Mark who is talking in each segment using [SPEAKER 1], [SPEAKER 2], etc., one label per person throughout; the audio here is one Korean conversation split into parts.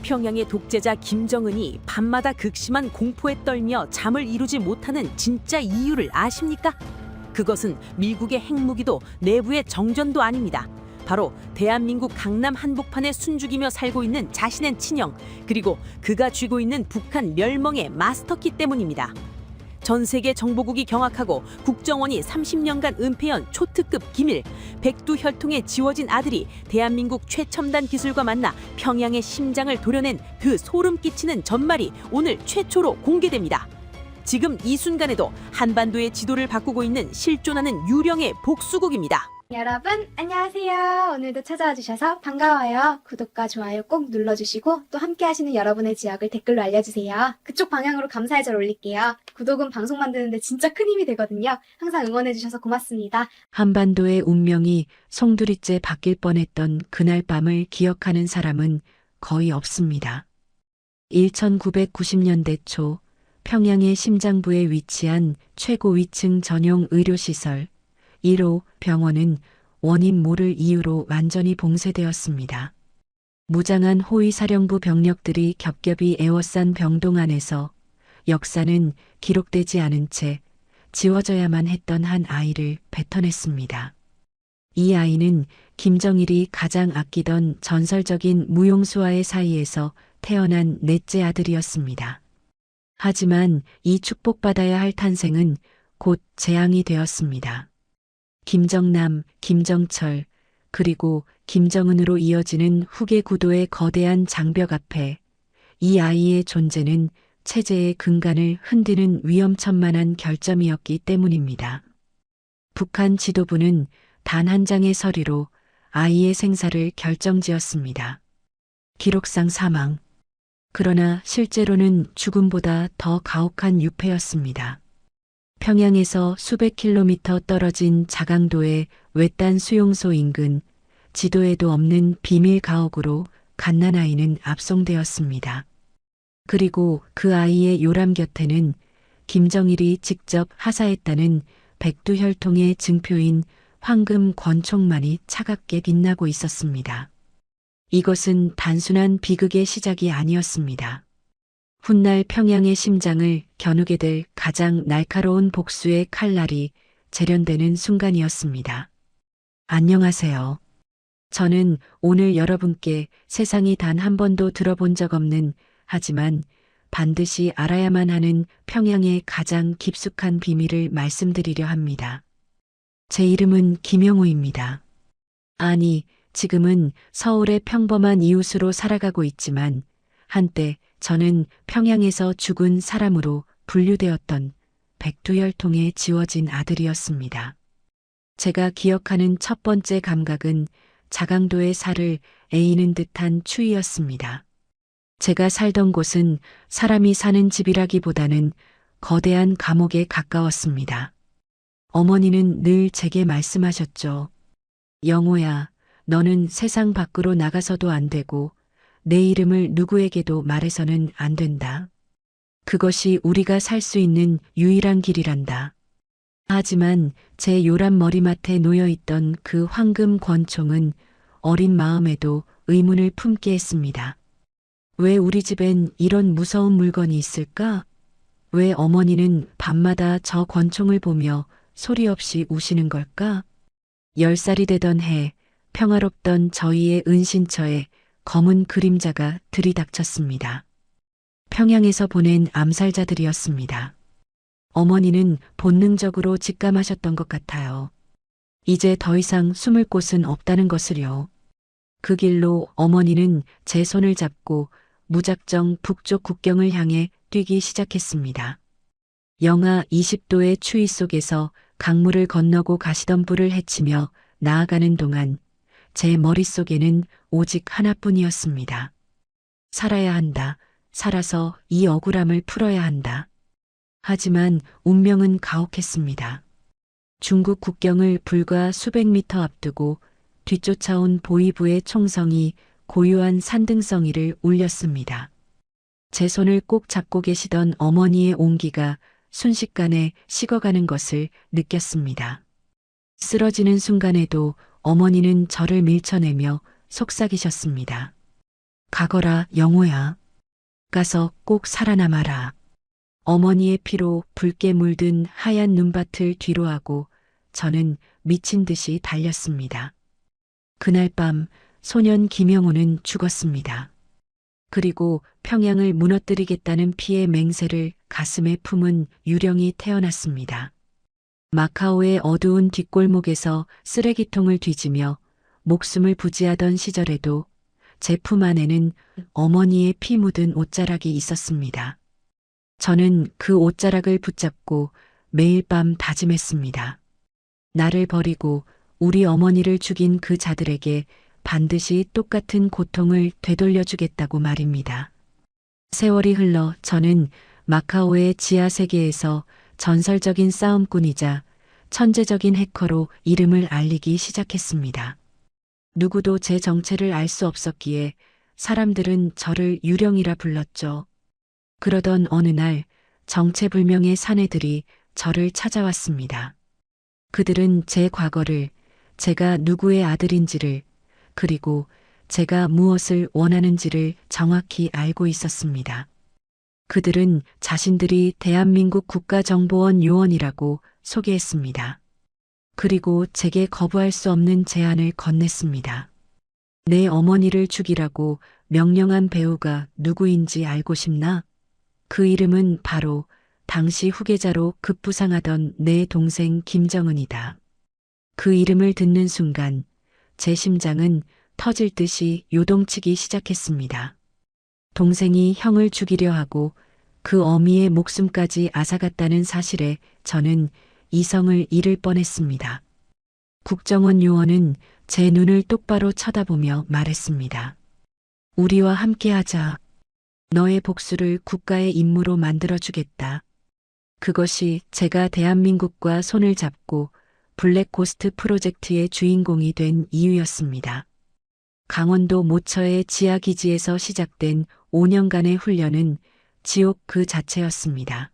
[SPEAKER 1] 평양의 독재자 김정은이 밤마다 극심한 공포에 떨며 잠을 이루지 못하는 진짜 이유를 아십니까? 그것은 미국의 핵무기도 내부의 정전도 아닙니다. 바로 대한민국 강남 한복판에 숨죽이며 살고 있는 자신의 친형, 그리고 그가 쥐고 있는 북한 멸망의 마스터키 때문입니다. 전 세계 정보국이 경악하고 국정원이 30년간 은폐한 초특급 기밀, 백두 혈통에 지워진 아들이 대한민국 최첨단 기술과 만나 평양의 심장을 도려낸 그 소름 끼치는 전말이 오늘 최초로 공개됩니다. 지금 이 순간에도 한반도의 지도를 바꾸고 있는 실존하는 유령의 복수국입니다.
[SPEAKER 2] 여러분 안녕하세요. 오늘도 찾아와 주셔서 반가워요. 구독과 좋아요 꼭 눌러주시고 또 함께 하시는 여러분의 지역을 댓글로 알려주세요. 그쪽 방향으로 감사의 절 올릴게요. 구독은 방송 만드는데 진짜 큰 힘이 되거든요. 항상 응원해주셔서 고맙습니다.
[SPEAKER 3] 한반도의 운명이 송두리째 바뀔 뻔했던 그날 밤을 기억하는 사람은 거의 없습니다. 1990년대 초 평양의 심장부에 위치한 최고 위층 전용 의료시설 1호 병원은 원인 모를 이유로 완전히 봉쇄되었습니다. 무장한 호위사령부 병력들이 겹겹이 에워싼 병동 안에서 역사는 기록되지 않은 채 지워져야만 했던 한 아이를 뱉어냈습니다. 이 아이는 김정일이 가장 아끼던 전설적인 무용수와의 사이에서 태어난 넷째 아들이었습니다. 하지만 이 축복받아야 할 탄생은 곧 재앙이 되었습니다. 김정남, 김정철, 그리고 김정은으로 이어지는 후계 구도의 거대한 장벽 앞에 이 아이의 존재는 체제의 근간을 흔드는 위험천만한 결점이었기 때문입니다. 북한 지도부는 단 한 장의 서류로 아이의 생사를 결정지었습니다. 기록상 사망. 그러나 실제로는 죽음보다 더 가혹한 유폐였습니다. 평양에서 수백 킬로미터 떨어진 자강도의 외딴 수용소 인근 지도에도 없는 비밀 가옥으로 갓난아이는 압송되었습니다. 그리고 그 아이의 요람 곁에는 김정일이 직접 하사했다는 백두혈통의 증표인 황금 권총만이 차갑게 빛나고 있었습니다. 이것은 단순한 비극의 시작이 아니었습니다. 훗날 평양의 심장을 겨누게 될 가장 날카로운 복수의 칼날이 재련되는 순간이었습니다. 안녕하세요. 저는 오늘 여러분께 세상이 단 한 번도 들어본 적 없는 하지만 반드시 알아야만 하는 평양의 가장 깊숙한 비밀을 말씀드리려 합니다. 제 이름은 김영우입니다. 아니, 지금은 서울의 평범한 이웃으로 살아가고 있지만 한때 저는 평양에서 죽은 사람으로 분류되었던 백두혈통에 지워진 아들이었습니다. 제가 기억하는 첫 번째 감각은 자강도의 살을 에이는 듯한 추위였습니다. 제가 살던 곳은 사람이 사는 집이라기보다는 거대한 감옥에 가까웠습니다. 어머니는 늘 제게 말씀하셨죠. 영호야, 너는 세상 밖으로 나가서도 안 되고 내 이름을 누구에게도 말해서는 안 된다. 그것이 우리가 살 수 있는 유일한 길이란다. 하지만 제 요란 머리맡에 놓여있던 그 황금 권총은 어린 마음에도 의문을 품게 했습니다. 왜 우리 집엔 이런 무서운 물건이 있을까? 왜 어머니는 밤마다 저 권총을 보며 소리 없이 우시는 걸까? 10살이 되던 해 평화롭던 저희의 은신처에 검은 그림자가 들이닥쳤습니다. 평양에서 보낸 암살자들이었습니다. 어머니는 본능적으로 직감하셨던 것 같아요. 이제 더 이상 숨을 곳은 없다는 것을요. 그 길로 어머니는 제 손을 잡고 무작정 북쪽 국경을 향해 뛰기 시작했습니다. 영하 20도의 추위 속에서 강물을 건너고 가시던 불을 헤치며 나아가는 동안 제 머릿속에는 오직 하나뿐이었습니다. 살아야 한다. 살아서 이 억울함을 풀어야 한다. 하지만 운명은 가혹했습니다. 중국 국경을 불과 수백 미터 앞두고 뒤쫓아온 보위부의 총성이 고요한 산등성이를 울렸습니다. 제 손을 꼭 잡고 계시던 어머니의 온기가 순식간에 식어가는 것을 느꼈습니다. 쓰러지는 순간에도 어머니는 저를 밀쳐내며 속삭이셨습니다. 가거라, 영호야. 가서 꼭 살아남아라. 어머니의 피로 붉게 물든 하얀 눈밭을 뒤로하고 저는 미친 듯이 달렸습니다. 그날 밤 소년 김영호는 죽었습니다. 그리고 평양을 무너뜨리겠다는 피의 맹세를 가슴에 품은 유령이 태어났습니다. 마카오의 어두운 뒷골목에서 쓰레기통을 뒤지며 목숨을 부지하던 시절에도 제 품 안에는 어머니의 피 묻은 옷자락이 있었습니다. 저는 그 옷자락을 붙잡고 매일 밤 다짐했습니다. 나를 버리고 우리 어머니를 죽인 그 자들에게 반드시 똑같은 고통을 되돌려주겠다고 말입니다. 세월이 흘러 저는 마카오의 지하 세계에서 전설적인 싸움꾼이자 천재적인 해커로 이름을 알리기 시작했습니다. 누구도 제 정체를 알 수 없었기에 사람들은 저를 유령이라 불렀죠. 그러던 어느 날 정체불명의 사내들이 저를 찾아왔습니다. 그들은 제 과거를, 제가 누구의 아들인지를, 그리고 제가 무엇을 원하는지를 정확히 알고 있었습니다. 그들은 자신들이 대한민국 국가정보원 요원이라고 소개했습니다. 그리고 제게 거부할 수 없는 제안을 건넸습니다. 내 어머니를 죽이라고 명령한 배우가 누구인지 알고 싶나? 그 이름은 바로 당시 후계자로 급부상하던 내 동생 김정은이다. 그 이름을 듣는 순간 제 심장은 터질 듯이 요동치기 시작했습니다. 동생이 형을 죽이려 하고 그 어미의 목숨까지 앗아갔다는 사실에 저는 이성을 잃을 뻔했습니다. 국정원 요원은 제 눈을 똑바로 쳐다보며 말했습니다. 우리와 함께하자. 너의 복수를 국가의 임무로 만들어주겠다. 그것이 제가 대한민국과 손을 잡고 블랙고스트 프로젝트의 주인공이 된 이유였습니다. 강원도 모처의 지하기지에서 시작된 5년간의 훈련은 지옥 그 자체였습니다.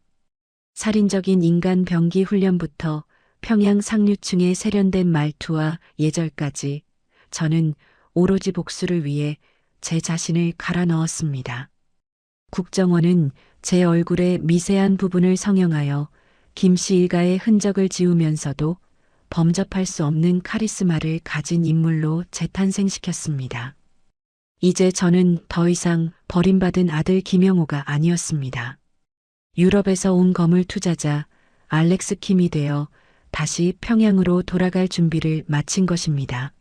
[SPEAKER 3] 살인적인 인간 병기 훈련부터 평양 상류층의 세련된 말투와 예절까지 저는 오로지 복수를 위해 제 자신을 갈아 넣었습니다. 국정원은 제 얼굴의 미세한 부분을 성형하여 김씨 일가의 흔적을 지우면서도 범접할 수 없는 카리스마를 가진 인물로 재탄생시켰습니다. 이제 저는 더 이상 버림받은 아들 김영호가 아니었습니다. 유럽에서 온 거물 투자자 알렉스 킴이 되어 다시 평양으로 돌아갈 준비를 마친 것입니다.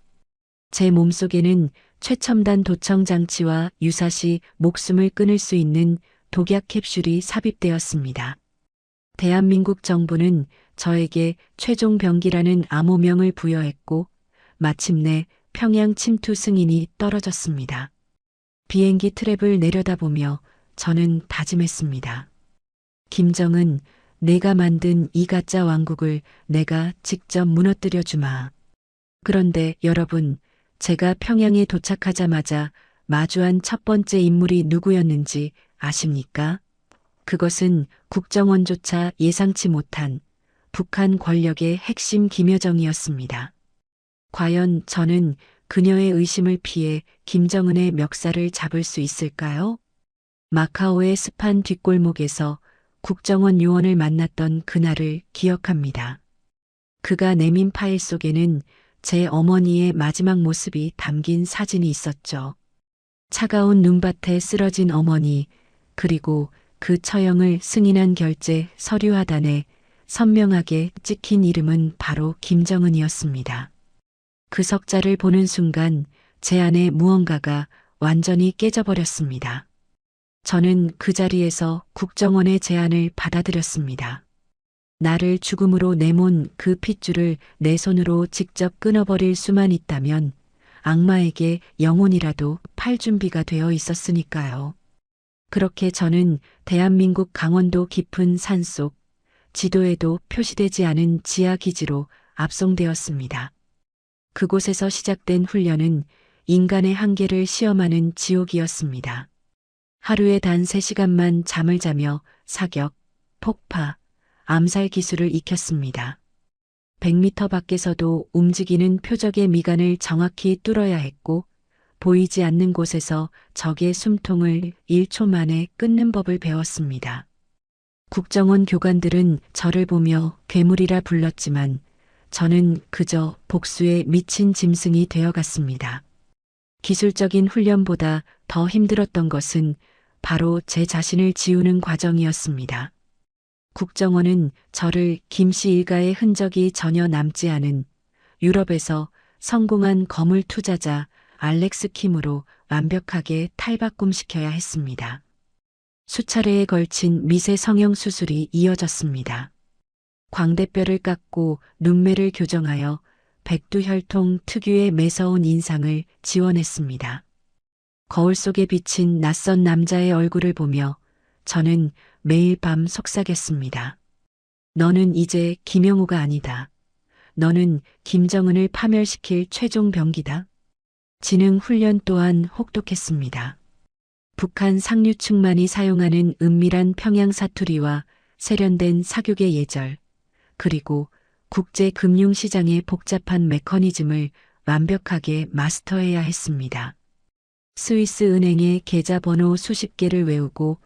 [SPEAKER 3] 제 몸속에는 최첨단 도청 장치와 유사시 목숨을 끊을 수 있는 독약 캡슐이 삽입되었습니다. 대한민국 정부는 저에게 최종 병기라는 암호명을 부여했고 마침내 평양 침투 승인이 떨어졌습니다. 비행기 트랩을 내려다보며 저는 다짐했습니다. 김정은, 내가 만든 이 가짜 왕국을 내가 직접 무너뜨려 주마. 그런데 여러분, 제가 평양에 도착하자마자 마주한 첫 번째 인물이 누구였는지 아십니까? 그것은 국정원조차 예상치 못한 북한 권력의 핵심 김여정이었습니다. 과연 저는 그녀의 의심을 피해 김정은의 멱살을 잡을 수 있을까요? 마카오의 습한 뒷골목에서 국정원 요원을 만났던 그날을 기억합니다. 그가 내민 파일 속에는 제 어머니의 마지막 모습이 담긴 사진이 있었죠. 차가운 눈밭에 쓰러진 어머니, 그리고 그 처형을 승인한 결재 서류 하단에 선명하게 찍힌 이름은 바로 김정은이었습니다. 그 석자를 보는 순간 제 안에 무언가가 완전히 깨져버렸습니다. 저는 그 자리에서 국정원의 제안을 받아들였습니다. 나를 죽음으로 내몬 그 핏줄을 내 손으로 직접 끊어버릴 수만 있다면 악마에게 영혼이라도 팔 준비가 되어 있었으니까요. 그렇게 저는 대한민국 강원도 깊은 산속, 지도에도 표시되지 않은 지하기지로 압송되었습니다. 그곳에서 시작된 훈련은 인간의 한계를 시험하는 지옥이었습니다. 하루에 단 3시간만 잠을 자며 사격, 폭파, 암살 기술을 익혔습니다. 100m 밖에서도 움직이는 표적의 미간을 정확히 뚫어야 했고 보이지 않는 곳에서 적의 숨통을 1초 만에 끊는 법을 배웠습니다. 국정원 교관들은 저를 보며 괴물이라 불렀지만 저는 그저 복수에 미친 짐승이 되어갔습니다. 기술적인 훈련보다 더 힘들었던 것은 바로 제 자신을 지우는 과정이었습니다. 국정원은 저를 김씨 일가의 흔적이 전혀 남지 않은 유럽에서 성공한 거물 투자자 알렉스 킴으로 완벽하게 탈바꿈시켜야 했습니다. 수차례에 걸친 미세 성형 수술이 이어졌습니다. 광대뼈를 깎고 눈매를 교정하여 백두혈통 특유의 매서운 인상을 지원했습니다. 거울 속에 비친 낯선 남자의 얼굴을 보며 저는 매일 밤 속삭였습니다. 너는 이제 김영우가 아니다. 너는 김정은을 파멸시킬 최종 병기다. 지능 훈련 또한 혹독했습니다. 북한 상류층만이 사용하는 은밀한 평양 사투리와 세련된 사교계 예절, 그리고 국제 금융시장의 복잡한 메커니즘을 완벽하게 마스터해야 했습니다. 스위스 은행의 계좌번호 수십 개를 외우고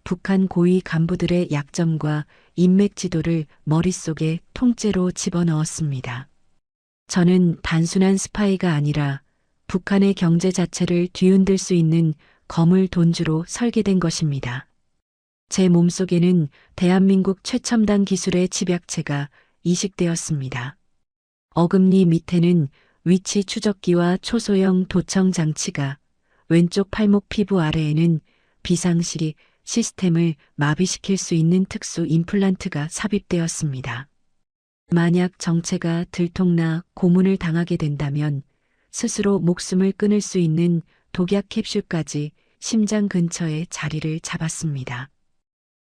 [SPEAKER 3] 북한 고위 간부들의 약점과 인맥 지도를 머릿속에 통째로 집어넣었습니다. 저는 단순한 스파이가 아니라 북한의 경제 자체를 뒤흔들 수 있는 거물 돈주로 설계된 것입니다. 제 몸속에는 대한민국 최첨단 기술의 집약체가 이식되었습니다. 어금니 밑에는 위치 추적기와 초소형 도청 장치가, 왼쪽 팔목 피부 아래에는 비상시 시스템을 마비시킬 수 있는 특수 임플란트가 삽입되었습니다. 만약 정체가 들통나 고문을 당하게 된다면 스스로 목숨을 끊을 수 있는 독약 캡슐까지 심장 근처에 자리를 잡았습니다.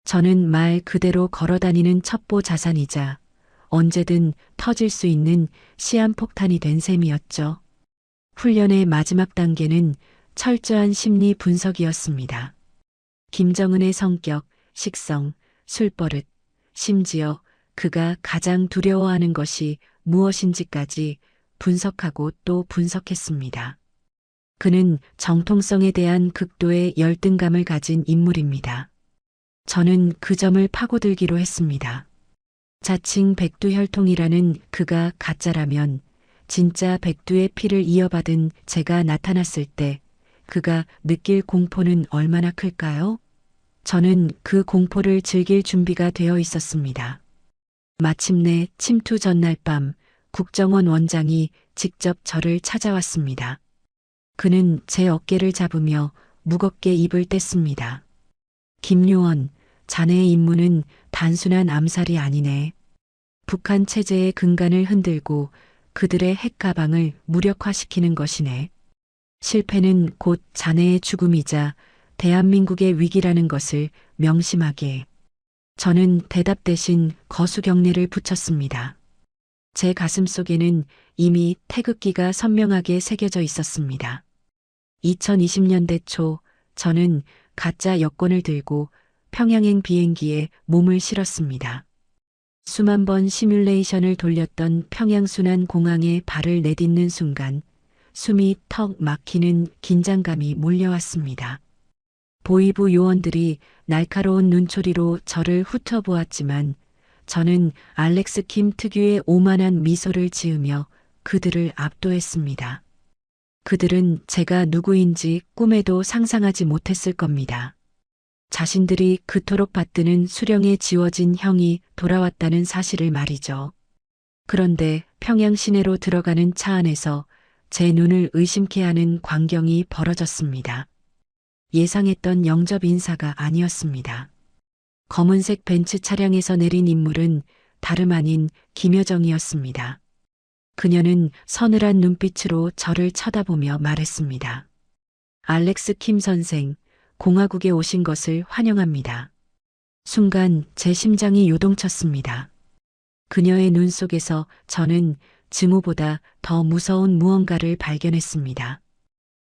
[SPEAKER 3] 저는 말 그대로 걸어다니는 첩보 자산이자 언제든 터질 수 있는 시한폭탄이 된 셈이었죠. 훈련의 마지막 단계는 철저한 심리 분석이었습니다. 김정은의 성격, 식성, 술버릇, 심지어 그가 가장 두려워하는 것이 무엇인지까지 분석하고 또 분석했습니다. 그는 정통성에 대한 극도의 열등감을 가진 인물입니다. 저는 그 점을 파고들기로 했습니다. 자칭 백두혈통이라는 그가 가짜라면 진짜 백두의 피를 이어받은 제가 나타났을 때 그가 느낄 공포는 얼마나 클까요? 저는 그 공포를 즐길 준비가 되어 있었습니다. 마침내 침투 전날 밤 국정원 원장이 직접 저를 찾아왔습니다. 그는 제 어깨를 잡으며 무겁게 입을 뗐습니다. 김요원, 자네의 임무는 단순한 암살이 아니네. 북한 체제의 근간을 흔들고 그들의 핵가방을 무력화시키는 것이네. 실패는 곧 자네의 죽음이자 대한민국의 위기라는 것을 명심하게. 저는 대답 대신 거수경례를 붙였습니다. 제 가슴 속에는 이미 태극기가 선명하게 새겨져 있었습니다. 2020년대 초 저는 가짜 여권을 들고 평양행 비행기에 몸을 실었습니다. 수만 번 시뮬레이션을 돌렸던 평양순환 공항에 발을 내딛는 순간 숨이 턱 막히는 긴장감이 몰려왔습니다. 보위부 요원들이 날카로운 눈초리로 저를 훑어보았지만 저는 알렉스 킴 특유의 오만한 미소를 지으며 그들을 압도했습니다. 그들은 제가 누구인지 꿈에도 상상하지 못했을 겁니다. 자신들이 그토록 받드는 수령에 지워진 형이 돌아왔다는 사실을 말이죠. 그런데 평양 시내로 들어가는 차 안에서 제 눈을 의심케 하는 광경이 벌어졌습니다. 예상했던 영접 인사가 아니었습니다. 검은색 벤츠 차량에서 내린 인물은 다름 아닌 김여정이었습니다. 그녀는 서늘한 눈빛으로 저를 쳐다보며 말했습니다. 알렉스 킴 선생, 공화국에 오신 것을 환영합니다. 순간 제 심장이 요동쳤습니다. 그녀의 눈 속에서 저는 증오보다 더 무서운 무언가를 발견했습니다.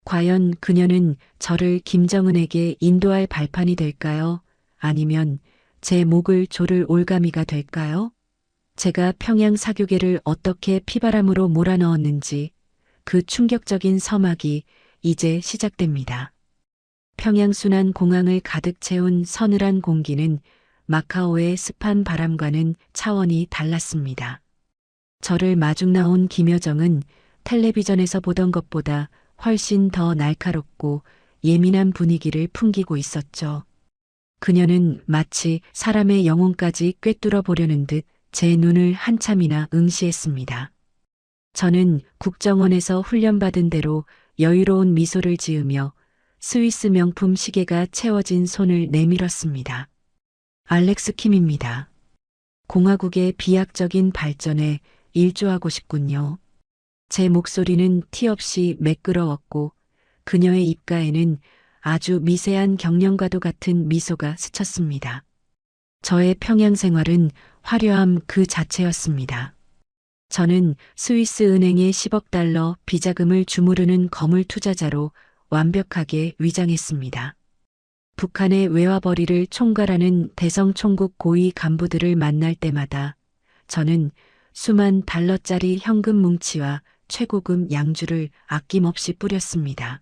[SPEAKER 3] 과연 그녀는 저를 김정은에게 인도할 발판이 될까요? 아니면 제 목을 조를 올가미가 될까요? 제가 평양 사교계를 어떻게 피바람으로 몰아넣었는지 그 충격적인 서막이 이제 시작됩니다. 평양순환 공항을 가득 채운 서늘한 공기는 마카오의 습한 바람과는 차원이 달랐습니다. 저를 마중 나온 김여정은 텔레비전에서 보던 것보다 훨씬 더 날카롭고 예민한 분위기를 풍기고 있었죠. 그녀는 마치 사람의 영혼까지 꿰뚫어 보려는 듯 제 눈을 한참이나 응시했습니다. 저는 국정원에서 훈련받은 대로 여유로운 미소를 지으며 스위스 명품 시계가 채워진 손을 내밀었습니다. 알렉스 킴입니다. 공화국의 비약적인 발전에 일조하고 싶군요. 제 목소리는 티 없이 매끄러웠고 그녀의 입가에는 아주 미세한 경련과도 같은 미소가 스쳤습니다. 저의 평양 생활은 화려함 그 자체였습니다. 저는 스위스 은행에 10억 달러 비자금을 주무르는 거물 투자자로 완벽하게 위장했습니다. 북한의 외화벌이를 총괄하는 대성 총국 고위 간부들을 만날 때마다 저는 수만 달러짜리 현금 뭉치와 최고급 양주를 아낌없이 뿌렸습니다.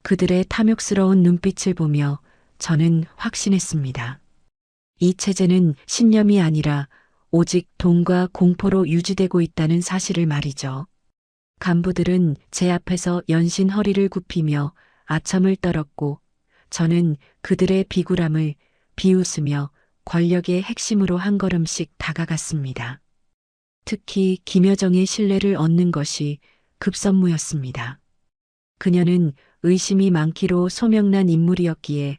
[SPEAKER 3] 그들의 탐욕스러운 눈빛을 보며 저는 확신했습니다. 이 체제는 신념이 아니라 오직 돈과 공포로 유지되고 있다는 사실을 말이죠. 간부들은 제 앞에서 연신 허리를 굽히며 아첨을 떨었고 저는 그들의 비굴함을 비웃으며 권력의 핵심으로 한 걸음씩 다가갔습니다. 특히 김여정의 신뢰를 얻는 것이 급선무였습니다. 그녀는 의심이 많기로 소명난 인물이었기에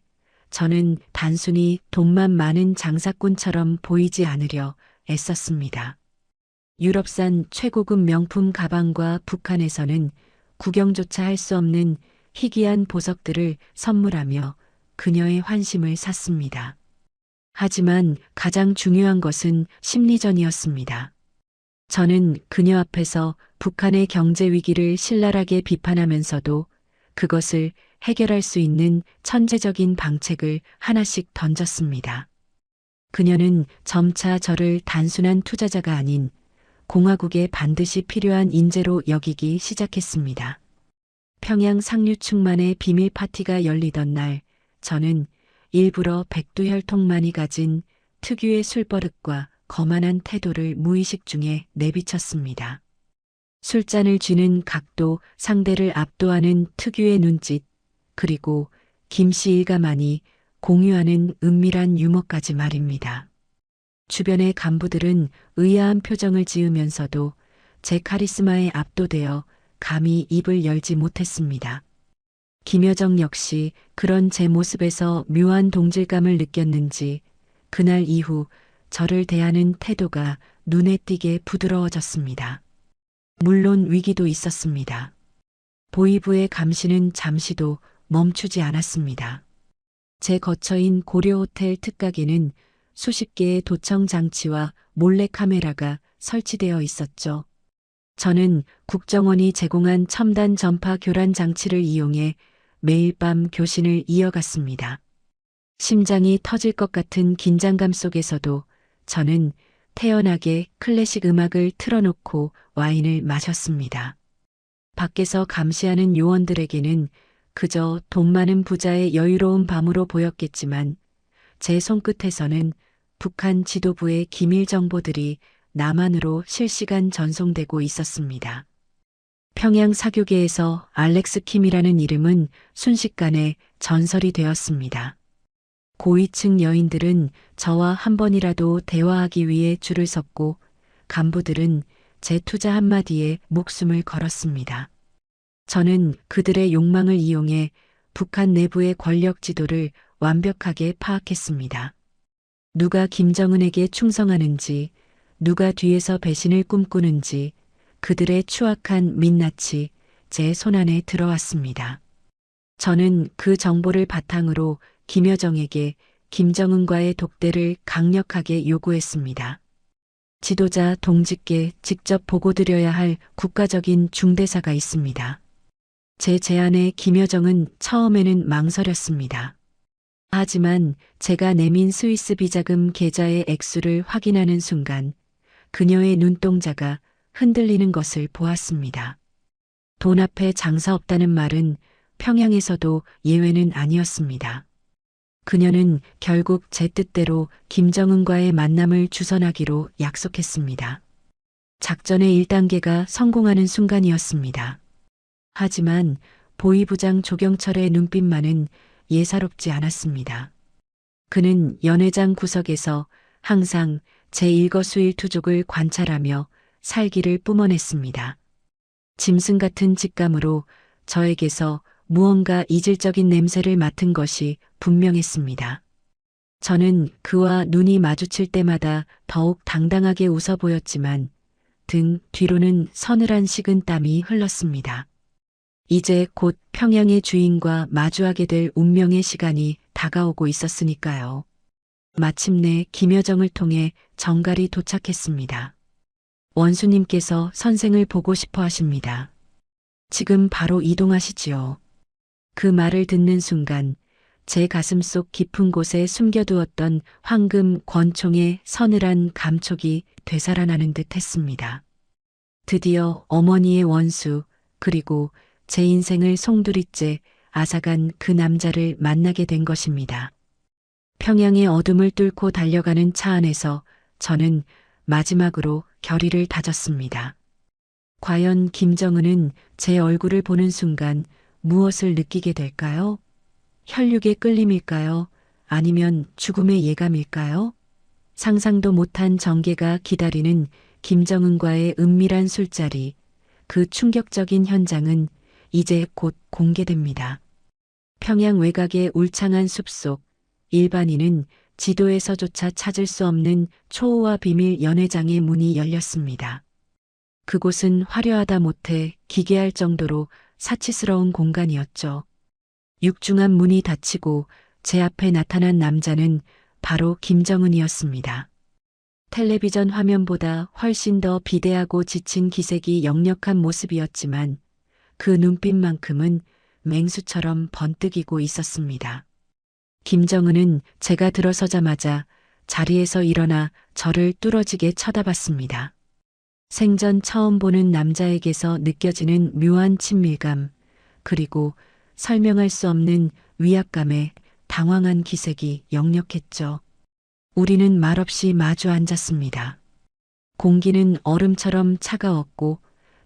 [SPEAKER 3] 저는 단순히 돈만 많은 장사꾼처럼 보이지 않으려 애썼습니다. 유럽산 최고급 명품 가방과 북한에서는 구경조차 할 수 없는 희귀한 보석들을 선물하며 그녀의 환심을 샀습니다. 하지만 가장 중요한 것은 심리전이었습니다. 저는 그녀 앞에서 북한의 경제 위기를 신랄하게 비판하면서도 그것을 해결할 수 있는 천재적인 방책을 하나씩 던졌습니다. 그녀는 점차 저를 단순한 투자자가 아닌 공화국에 반드시 필요한 인재로 여기기 시작했습니다. 평양 상류층만의 비밀 파티가 열리던 날, 저는 일부러 백두혈통만이 가진 특유의 술버릇과 거만한 태도를 무의식 중에 내비쳤습니다. 술잔을 쥐는 각도, 상대를 압도하는 특유의 눈짓, 그리고 김씨 일가만이 공유하는 은밀한 유머까지 말입니다. 주변의 간부들은 의아한 표정을 지으면서도 제 카리스마에 압도되어 감히 입을 열지 못했습니다. 김여정 역시 그런 제 모습에서 묘한 동질감을 느꼈는지 그날 이후 저를 대하는 태도가 눈에 띄게 부드러워졌습니다. 물론 위기도 있었습니다. 보이부의 감시는 잠시도 멈추지 않았습니다. 제 거처인 고려호텔 특각에는 수십 개의 도청 장치와 몰래카메라가 설치되어 있었죠. 저는 국정원이 제공한 첨단 전파 교란 장치를 이용해 매일 밤 교신을 이어갔습니다. 심장이 터질 것 같은 긴장감 속에서도 저는 태연하게 클래식 음악을 틀어놓고 와인을 마셨습니다. 밖에서 감시하는 요원들에게는 그저 돈 많은 부자의 여유로운 밤으로 보였겠지만 제 손끝에서는 북한 지도부의 기밀 정보들이 남한으로 실시간 전송되고 있었습니다. 평양 사교계에서 알렉스 킴이라는 이름은 순식간에 전설이 되었습니다. 고위층 여인들은 저와 한 번이라도 대화하기 위해 줄을 섰고 간부들은 제 투자 한마디에 목숨을 걸었습니다. 저는 그들의 욕망을 이용해 북한 내부의 권력 지도를 완벽하게 파악했습니다. 누가 김정은에게 충성하는지, 누가 뒤에서 배신을 꿈꾸는지 그들의 추악한 민낯이 제 손안에 들어왔습니다. 저는 그 정보를 바탕으로 김여정에게 김정은과의 독대를 강력하게 요구했습니다. 지도자 동지께 직접 보고드려야 할 국가적인 중대사가 있습니다. 제 제안에 김여정은 처음에는 망설였습니다. 하지만 제가 내민 스위스 비자금 계좌의 액수를 확인하는 순간 그녀의 눈동자가 흔들리는 것을 보았습니다. 돈 앞에 장사 없다는 말은 평양에서도 예외는 아니었습니다. 그녀는 결국 제 뜻대로 김정은과의 만남을 주선하기로 약속했습니다. 작전의 1단계가 성공하는 순간이었습니다. 하지만 보위부장 조경철의 눈빛만은 예사롭지 않았습니다. 그는 연회장 구석에서 항상 제 일거수일투족을 관찰하며 살기를 뿜어냈습니다. 짐승 같은 직감으로 저에게서 무언가 이질적인 냄새를 맡은 것이 분명했습니다. 저는 그와 눈이 마주칠 때마다 더욱 당당하게 웃어 보였지만 등 뒤로는 서늘한 식은 땀이 흘렀습니다. 이제 곧 평양의 주인과 마주하게 될 운명의 시간이 다가오고 있었으니까요. 마침내 김여정을 통해 정갈이 도착했습니다. 원수님께서 선생을 보고 싶어 하십니다. 지금 바로 이동하시지요. 그 말을 듣는 순간 제 가슴속 깊은 곳에 숨겨두었던 황금 권총의 서늘한 감촉이 되살아나는 듯 했습니다. 드디어 어머니의 원수 그리고 제 인생을 송두리째 앗아간 그 남자를 만나게 된 것입니다. 평양의 어둠을 뚫고 달려가는 차 안에서 저는 마지막으로 결의를 다졌습니다. 과연 김정은은 제 얼굴을 보는 순간 무엇을 느끼게 될까요? 혈육의 끌림일까요? 아니면 죽음의 예감일까요? 상상도 못한 전개가 기다리는 김정은과의 은밀한 술자리, 그 충격적인 현장은 이제 곧 공개됩니다. 평양 외곽의 울창한 숲속, 일반인은 지도에서조차 찾을 수 없는 초호화 비밀 연회장의 문이 열렸습니다. 그곳은 화려하다 못해 기괴할 정도로 사치스러운 공간이었죠. 육중한 문이 닫히고 제 앞에 나타난 남자는 바로 김정은이었습니다. 텔레비전 화면보다 훨씬 더 비대하고 지친 기색이 역력한 모습이었지만 그 눈빛만큼은 맹수처럼 번뜩이고 있었습니다. 김정은은 제가 들어서자마자 자리에서 일어나 저를 뚫어지게 쳐다봤습니다. 생전 처음 보는 남자에게서 느껴지는 묘한 친밀감, 그리고 설명할 수 없는 위압감에 당황한 기색이 역력했죠. 우리는 말없이 마주 앉았습니다. 공기는 얼음처럼 차가웠고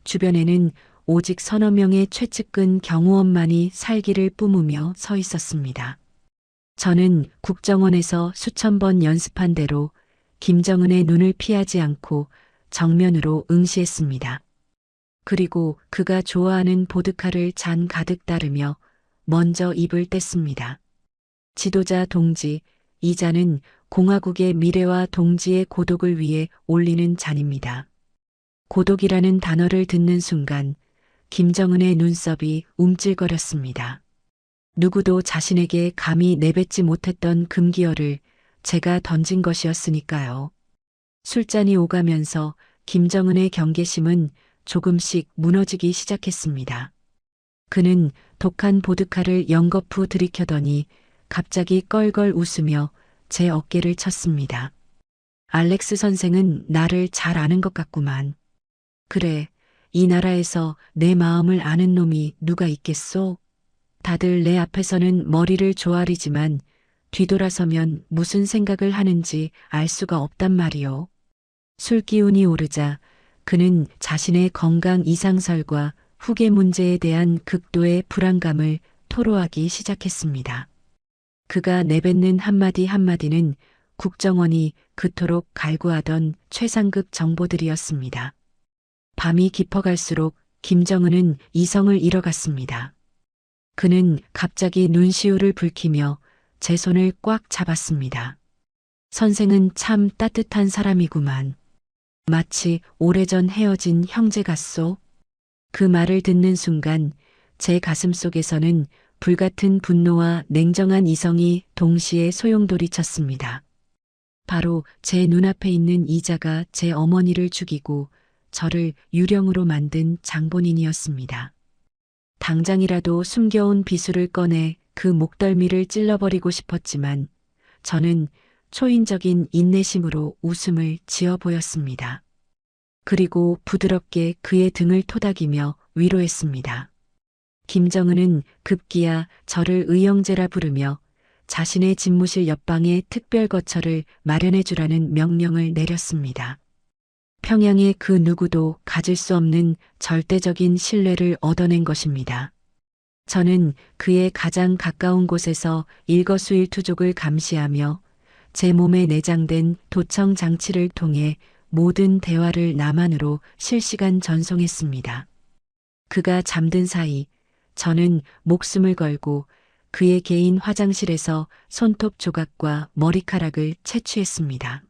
[SPEAKER 3] 주변에는 오직 서너 명의 최측근 경호원만이 살기를 뿜으며 서 있었습니다. 저는 국정원에서 수천 번 연습한 대로 김정은의 눈을 피하지 않고 정면으로 응시했습니다. 그리고 그가 좋아하는 보드카를 잔 가득 따르며 먼저 입을 뗐습니다. 지도자 동지, 이 잔은 공화국의 미래와 동지의 고독을 위해 올리는 잔입니다. 고독이라는 단어를 듣는 순간 김정은의 눈썹이 움찔거렸습니다. 누구도 자신에게 감히 내뱉지 못했던 금기어를 제가 던진 것이었으니까요. 술잔이 오가면서 김정은의 경계심은 조금씩 무너지기 시작했습니다. 그는 독한 보드카를 연거푸 들이켜더니 갑자기 껄껄 웃으며 제 어깨를 쳤습니다. 알렉스 선생은 나를 잘 아는 것 같구만. 그래, 이 나라에서 내 마음을 아는 놈이 누가 있겠소? 다들 내 앞에서는 머리를 조아리지만 뒤돌아서면 무슨 생각을 하는지 알 수가 없단 말이오. 술 기운이 오르자 그는 자신의 건강 이상설과 후계 문제에 대한 극도의 불안감을 토로하기 시작했습니다. 그가 내뱉는 한마디 한마디는 국정원이 그토록 갈구하던 최상급 정보들이었습니다. 밤이 깊어갈수록 김정은은 이성을 잃어갔습니다. 그는 갑자기 눈시울을 붉히며 제 손을 꽉 잡았습니다. 선생은 참 따뜻한 사람이구만. 마치 오래전 헤어진 형제 같소. 그 말을 듣는 순간 제 가슴 속에서는 불같은 분노와 냉정한 이성이 동시에 소용돌이쳤습니다. 바로 제 눈앞에 있는 이자가 제 어머니를 죽이고 저를 유령으로 만든 장본인이었습니다. 당장이라도 숨겨온 비수를 꺼내 그 목덜미를 찔러버리고 싶었지만 저는 초인적인 인내심으로 웃음을 지어 보였습니다. 그리고 부드럽게 그의 등을 토닥이며 위로했습니다. 김정은은 급기야 저를 의형제라 부르며 자신의 집무실 옆방에 특별 거처를 마련해 주라는 명령을 내렸습니다. 평양의 그 누구도 가질 수 없는 절대적인 신뢰를 얻어낸 것입니다. 저는 그의 가장 가까운 곳에서 일거수일투족을 감시하며 제 몸에 내장된 도청 장치를 통해 모든 대화를 남한으로 실시간 전송했습니다. 그가 잠든 사이 저는 목숨을 걸고 그의 개인 화장실에서 손톱 조각과 머리카락을 채취했습니다.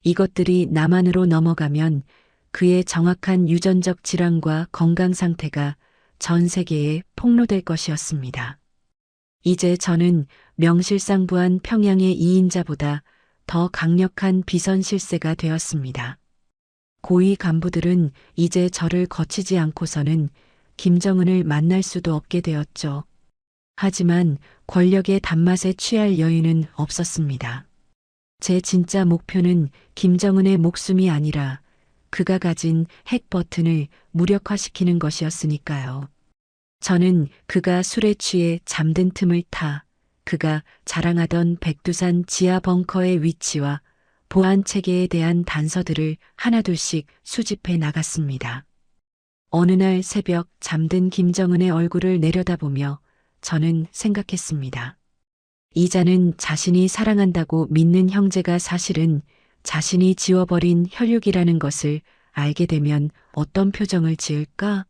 [SPEAKER 3] 이것들이 남한으로 넘어가면 그의 정확한 유전적 질환과 건강 상태가 전 세계에 폭로될 것이었습니다. 이제 저는 명실상부한 평양의 2인자보다 더 강력한 비선 실세가 되었습니다. 고위 간부들은 이제 저를 거치지 않고서는 김정은을 만날 수도 없게 되었죠. 하지만 권력의 단맛에 취할 여유는 없었습니다. 제 진짜 목표는 김정은의 목숨이 아니라 그가 가진 핵 버튼을 무력화시키는 것이었으니까요. 저는 그가 술에 취해 잠든 틈을 타 그가 자랑하던 백두산 지하 벙커의 위치와 보안 체계에 대한 단서들을 하나둘씩 수집해 나갔습니다. 어느 날 새벽 잠든 김정은의 얼굴을 내려다보며 저는 생각했습니다. 이자는 자신이 사랑한다고 믿는 형제가 사실은 자신이 지워버린 혈육이라는 것을 알게 되면 어떤 표정을 지을까?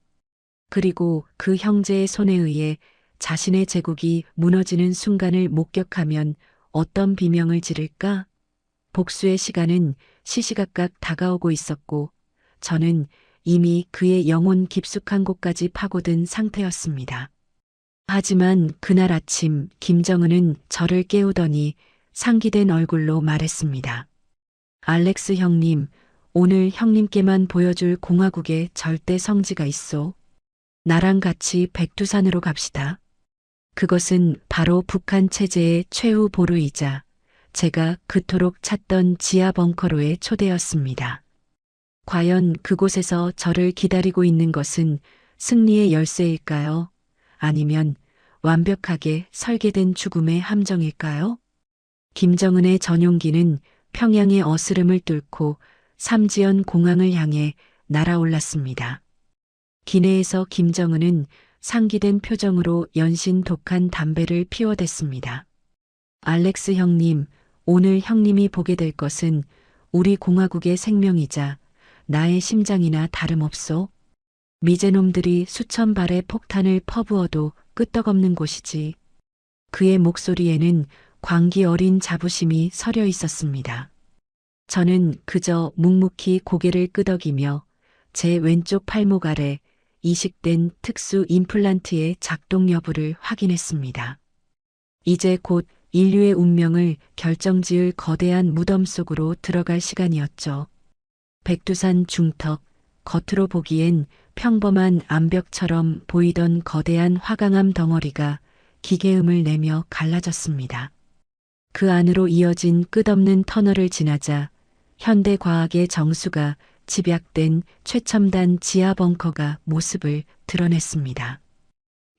[SPEAKER 3] 그리고 그 형제의 손에 의해 자신의 제국이 무너지는 순간을 목격하면 어떤 비명을 지를까? 복수의 시간은 시시각각 다가오고 있었고 저는 이미 그의 영혼 깊숙한 곳까지 파고든 상태였습니다. 하지만 그날 아침 김정은은 저를 깨우더니 상기된 얼굴로 말했습니다. 알렉스 형님, 오늘 형님께만 보여줄 공화국의 절대 성지가 있소. 나랑 같이 백두산으로 갑시다. 그것은 바로 북한 체제의 최후 보루이자 제가 그토록 찾던 지하 벙커로의 초대였습니다. 과연 그곳에서 저를 기다리고 있는 것은 승리의 열쇠일까요? 아니면 완벽하게 설계된 죽음의 함정일까요? 김정은의 전용기는 평양의 어스름을 뚫고 삼지연 공항을 향해 날아올랐습니다. 기내에서 김정은은 상기된 표정으로 연신 독한 담배를 피워댔습니다. 알렉스 형님, 오늘 형님이 보게 될 것은 우리 공화국의 생명이자 나의 심장이나 다름없소. 미제놈들이 수천 발의 폭탄을 퍼부어도 끄떡없는 곳이지. 그의 목소리에는 광기 어린 자부심이 서려 있었습니다. 저는 그저 묵묵히 고개를 끄덕이며 제 왼쪽 팔목 아래 이식된 특수 임플란트의 작동 여부를 확인했습니다. 이제 곧 인류의 운명을 결정지을 거대한 무덤 속으로 들어갈 시간이었죠. 백두산 중턱, 겉으로 보기엔 평범한 암벽처럼 보이던 거대한 화강암 덩어리가 기계음을 내며 갈라졌습니다. 그 안으로 이어진 끝없는 터널을 지나자 현대 과학의 정수가 집약된 최첨단 지하 벙커가 모습을 드러냈습니다.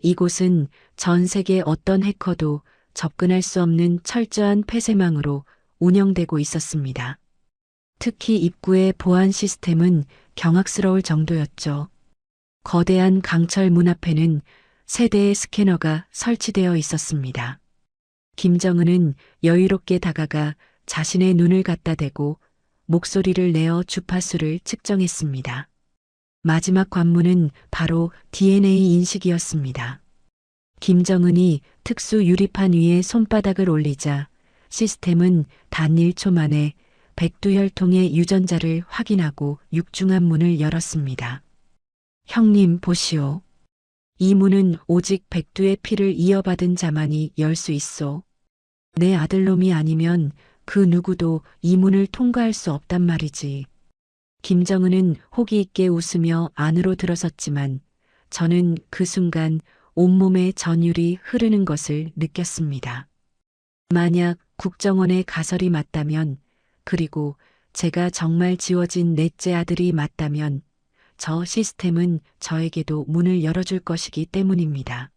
[SPEAKER 3] 이곳은 전 세계 어떤 해커도 접근할 수 없는 철저한 폐쇄망으로 운영되고 있었습니다. 특히 입구의 보안 시스템은 경악스러울 정도였죠. 거대한 강철 문 앞에는 세 대의 스캐너가 설치되어 있었습니다. 김정은은 여유롭게 다가가 자신의 눈을 갖다 대고 목소리를 내어 주파수를 측정했습니다. 마지막 관문은 바로 DNA 인식이었습니다. 김정은이 특수 유리판 위에 손바닥을 올리자 시스템은 단 1초 만에 백두혈통의 유전자를 확인하고 육중한 문을 열었습니다. 형님 보시오. 이 문은 오직 백두의 피를 이어받은 자만이 열 수 있소. 내 아들놈이 아니면 그 누구도 이 문을 통과할 수 없단 말이지. 김정은은 호기 있게 웃으며 안으로 들어섰지만 저는 그 순간 온몸에 전율이 흐르는 것을 느꼈습니다. 만약 국정원의 가설이 맞다면, 그리고 제가 정말 지워진 넷째 아들이 맞다면 저 시스템은 저에게도 문을 열어줄 것이기 때문입니다.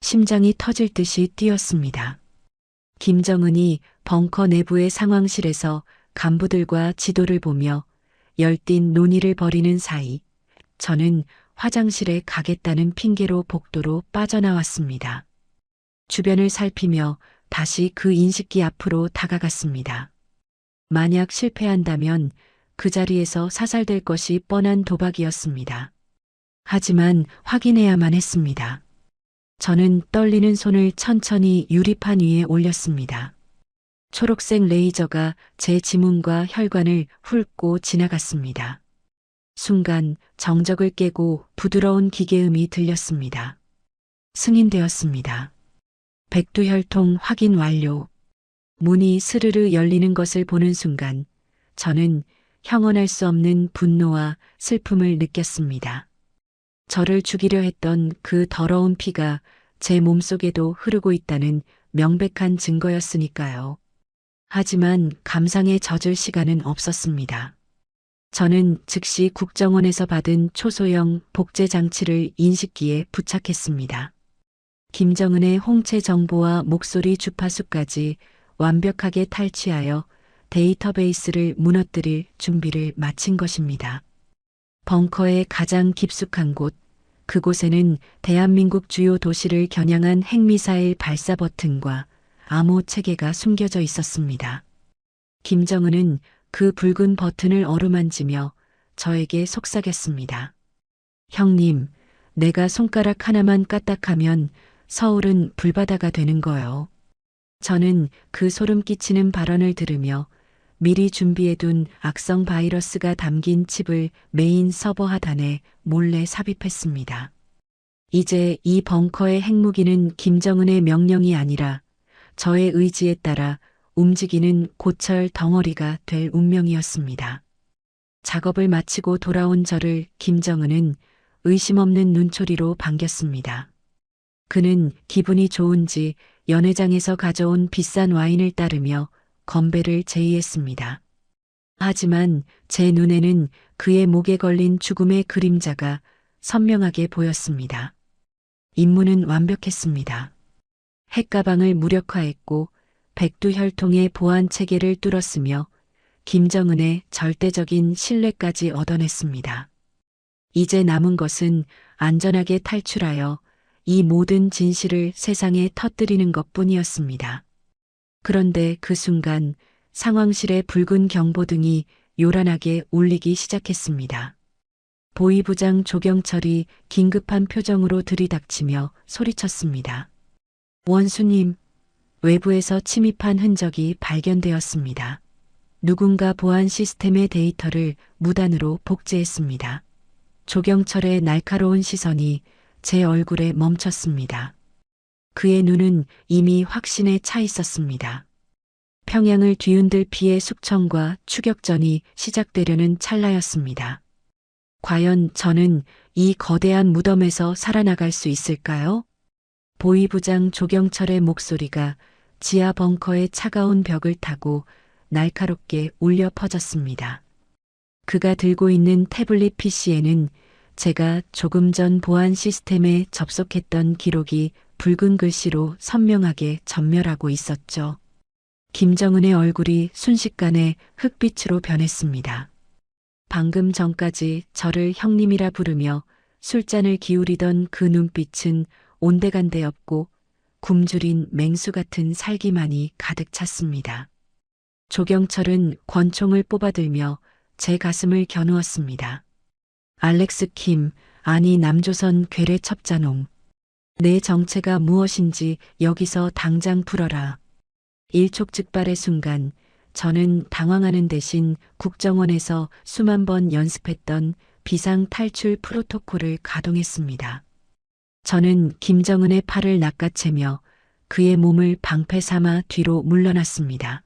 [SPEAKER 3] 심장이 터질 듯이 뛰었습니다. 김정은이 벙커 내부의 상황실에서 간부들과 지도를 보며 열띤 논의를 벌이는 사이 저는 화장실에 가겠다는 핑계로 복도로 빠져나왔습니다. 주변을 살피며 다시 그 인식기 앞으로 다가갔습니다. 만약 실패한다면 그 자리에서 사살될 것이 뻔한 도박이었습니다. 하지만 확인해야만 했습니다. 저는 떨리는 손을 천천히 유리판 위에 올렸습니다. 초록색 레이저가 제 지문과 혈관을 훑고 지나갔습니다. 순간 정적을 깨고 부드러운 기계음이 들렸습니다. 승인되었습니다. 백두혈통 확인 완료. 문이 스르르 열리는 것을 보는 순간 저는 형언할 수 없는 분노와 슬픔을 느꼈습니다. 저를 죽이려 했던 그 더러운 피가 제 몸속에도 흐르고 있다는 명백한 증거였으니까요. 하지만 감상에 젖을 시간은 없었습니다. 저는 즉시 국정원에서 받은 초소형 복제 장치를 인식기에 부착했습니다. 김정은의 홍채 정보와 목소리 주파수까지 완벽하게 탈취하여 데이터베이스를 무너뜨릴 준비를 마친 것입니다. 벙커의 가장 깊숙한 곳, 그곳에는 대한민국 주요 도시를 겨냥한 핵미사일 발사 버튼과 암호 체계가 숨겨져 있었습니다. 김정은은 그 붉은 버튼을 어루만지며 저에게 속삭였습니다. 형님, 내가 손가락 하나만 까딱하면 서울은 불바다가 되는 거요. 저는 그 소름 끼치는 발언을 들으며 미리 준비해둔 악성 바이러스가 담긴 칩을 메인 서버 하단에 몰래 삽입했습니다. 이제 이 벙커의 핵무기는 김정은의 명령이 아니라 저의 의지에 따라 움직이는 고철 덩어리가 될 운명이었습니다. 작업을 마치고 돌아온 저를 김정은은 의심 없는 눈초리로 반겼습니다. 그는 기분이 좋은지 연회장에서 가져온 비싼 와인을 따르며 건배를 제의했습니다. 하지만 제 눈에는 그의 목에 걸린 죽음의 그림자가 선명하게 보였습니다. 임무는 완벽했습니다. 핵가방을 무력화했고 백두혈통의 보안 체계를 뚫었으며 김정은의 절대적인 신뢰까지 얻어냈습니다. 이제 남은 것은 안전하게 탈출하여 이 모든 진실을 세상에 터뜨리는 것뿐이었습니다. 그런데 그 순간 상황실의 붉은 경보등이 요란하게 울리기 시작했습니다. 보위부장 조경철이 긴급한 표정으로 들이닥치며 소리쳤습니다. 원수님, 외부에서 침입한 흔적이 발견되었습니다. 누군가 보안 시스템의 데이터를 무단으로 복제했습니다. 조경철의 날카로운 시선이 제 얼굴에 멈췄습니다. 그의 눈은 이미 확신에 차 있었습니다. 평양을 뒤흔들 피해 숙청과 추격전이 시작되려는 찰나였습니다. 과연 저는 이 거대한 무덤에서 살아나갈 수 있을까요? 보위부장 조경철의 목소리가 지하 벙커의 차가운 벽을 타고 날카롭게 울려 퍼졌습니다. 그가 들고 있는 태블릿 PC에는 제가 조금 전 보안 시스템에 접속했던 기록이 붉은 글씨로 선명하게 전멸하고 있었죠. 김정은의 얼굴이 순식간에 흑빛으로 변했습니다. 방금 전까지 저를 형님이라 부르며 술잔을 기울이던 그 눈빛은 온데간데 없고 굶주린 맹수 같은 살기만이 가득 찼습니다. 조경철은 권총을 뽑아들며 제 가슴을 겨누었습니다. 알렉스 킴, 아니 남조선 괴뢰 첩자놈. 내 정체가 무엇인지 여기서 당장 풀어라. 일촉즉발의 순간 저는 당황하는 대신 국정원에서 수만 번 연습했던 비상 탈출 프로토콜을 가동했습니다. 저는 김정은의 팔을 낚아채며 그의 몸을 방패 삼아 뒤로 물러났습니다.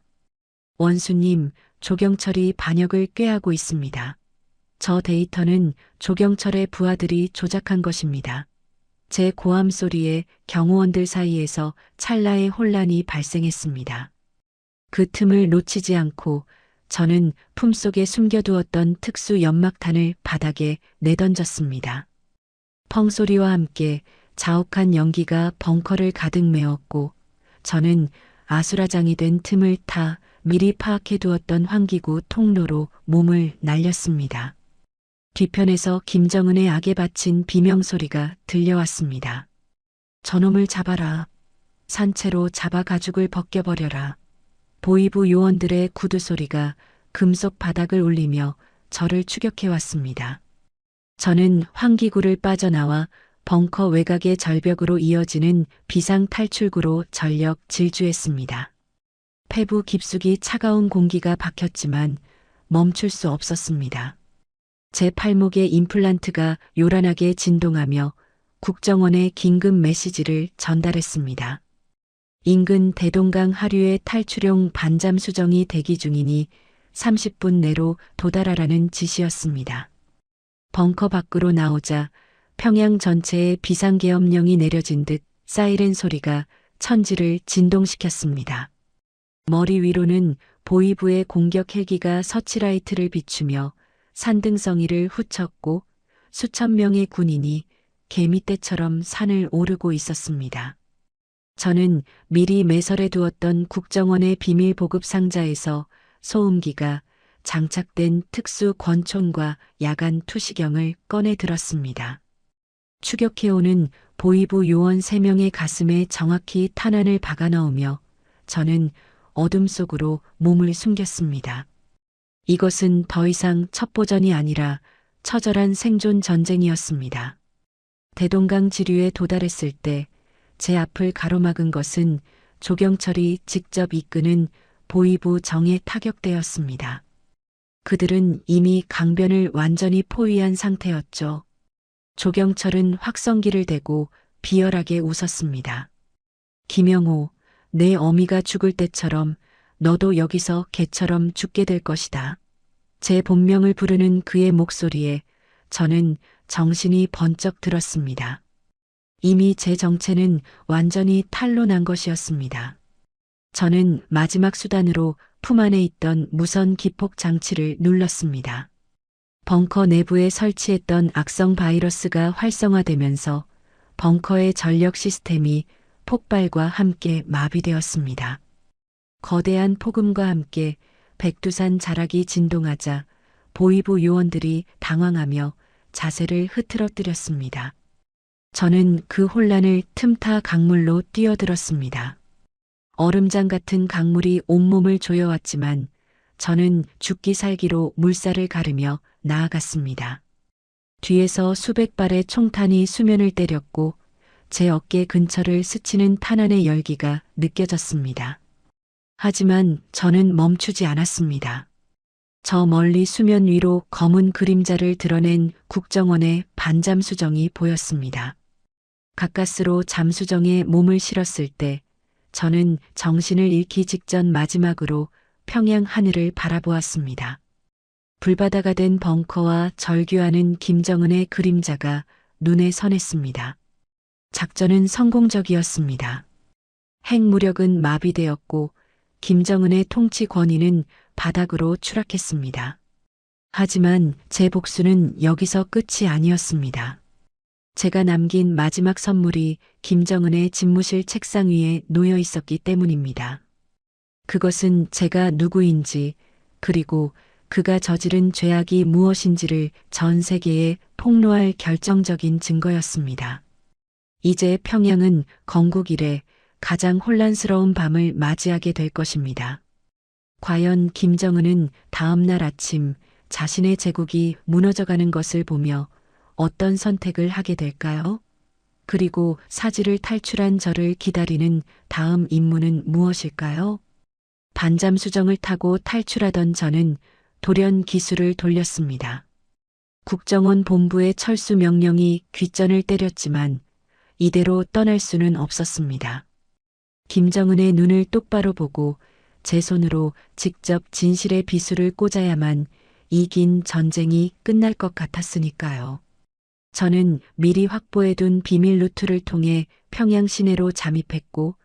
[SPEAKER 3] 원수님, 조경철이 반역을 꾀하고 있습니다. 저 데이터는 조경철의 부하들이 조작한 것입니다. 제 고함 소리에 경호원들 사이에서 찰나의 혼란이 발생했습니다. 그 틈을 놓치지 않고 저는 품속에 숨겨두었던 특수 연막탄을 바닥에 내던졌습니다. 펑 소리와 함께 자욱한 연기가 벙커를 가득 메웠고 저는 아수라장이 된 틈을 타 미리 파악해두었던 환기구 통로로 몸을 날렸습니다. 뒤편에서 김정은의 악에 바친 비명소리가 들려왔습니다. 저놈을 잡아라. 산채로 잡아 가죽을 벗겨버려라. 보이부 요원들의 구두소리가 금속 바닥을 울리며 저를 추격해왔습니다. 저는 환기구를 빠져나와 벙커 외곽의 절벽으로 이어지는 비상 탈출구로 전력 질주했습니다. 폐부 깊숙이 차가운 공기가 박혔지만 멈출 수 없었습니다. 제 팔목에 임플란트가 요란하게 진동하며 국정원의 긴급 메시지를 전달했습니다. 인근 대동강 하류의 탈출용 반잠 수정이 대기 중이니 30분 내로 도달하라는 지시였습니다. 벙커 밖으로 나오자 평양 전체에 비상계엄령이 내려진 듯 사이렌 소리가 천지를 진동시켰습니다. 머리 위로는 보이부의 공격 헬기가 서치라이트를 비추며 산등성이를 후쳤고 수천 명의 군인이 개미떼처럼 산을 오르고 있었습니다. 저는 미리 매설해 두었던 국정원의 비밀 보급 상자에서 소음기가 장착된 특수 권총과 야간 투시경을 꺼내 들었습니다. 추격해오는 보이부 요원 3명의 가슴에 정확히 탄환을 박아 넣으며 저는 어둠 속으로 몸을 숨겼습니다. 이것은 더 이상 첩보전이 아니라 처절한 생존 전쟁이었습니다. 대동강 지류에 도달했을 때 제 앞을 가로막은 것은 조경철이 직접 이끄는 보이부 정예 타격대였습니다. 그들은 이미 강변을 완전히 포위한 상태였죠. 조경철은 확성기를 대고 비열하게 웃었습니다. 김영호, 내 어미가 죽을 때처럼 너도 여기서 개처럼 죽게 될 것이다. 제 본명을 부르는 그의 목소리에 저는 정신이 번쩍 들었습니다. 이미 제 정체는 완전히 탄로난 것이었습니다. 저는 마지막 수단으로 품 안에 있던 무선 기폭 장치를 눌렀습니다. 벙커 내부에 설치했던 악성 바이러스가 활성화되면서 벙커의 전력 시스템이 폭발과 함께 마비되었습니다. 거대한 폭음과 함께 백두산 자락이 진동하자 보이부 요원들이 당황하며 자세를 흐트러뜨렸습니다. 저는 그 혼란을 틈타 강물로 뛰어들었습니다. 얼음장 같은 강물이 온몸을 조여왔지만 저는 죽기 살기로 물살을 가르며 나아갔습니다. 뒤에서 수백 발의 총탄이 수면을 때렸고 제 어깨 근처를 스치는 탄환의 열기가 느껴졌습니다. 하지만 저는 멈추지 않았습니다. 저 멀리 수면 위로 검은 그림자를 드러낸 국정원의 반잠 수정이 보였습니다. 가까스로 잠수정에 몸을 실었을 때 저는 정신을 잃기 직전 마지막으로 평양 하늘을 바라보았습니다. 불바다가 된 벙커와 절규하는 김정은의 그림자가 눈에 선했습니다. 작전은 성공적이었습니다. 핵무력은 마비되었고 김정은의 통치 권위는 바닥으로 추락했습니다. 하지만 제 복수는 여기서 끝이 아니었습니다. 제가 남긴 마지막 선물이 김정은의 집무실 책상 위에 놓여 있었기 때문입니다. 그것은 제가 누구인지 그리고 그가 저지른 죄악이 무엇인지를 전 세계에 폭로할 결정적인 증거였습니다. 이제 평양은 건국 이래 가장 혼란스러운 밤을 맞이하게 될 것입니다. 과연 김정은은 다음 날 아침 자신의 제국이 무너져가는 것을 보며 어떤 선택을 하게 될까요? 그리고 사지를 탈출한 저를 기다리는 다음 임무는 무엇일까요? 반잠 수정을 타고 탈출하던 저는 돌연 기술을 돌렸습니다. 국정원 본부의 철수 명령이 귓전을 때렸지만 이대로 떠날 수는 없었습니다. 김정은의 눈을 똑바로 보고 제 손으로 직접 진실의 비수를 꽂아야만 이 긴 전쟁이 끝날 것 같았으니까요. 저는 미리 확보해둔 비밀 루트를 통해 평양 시내로 잠입했고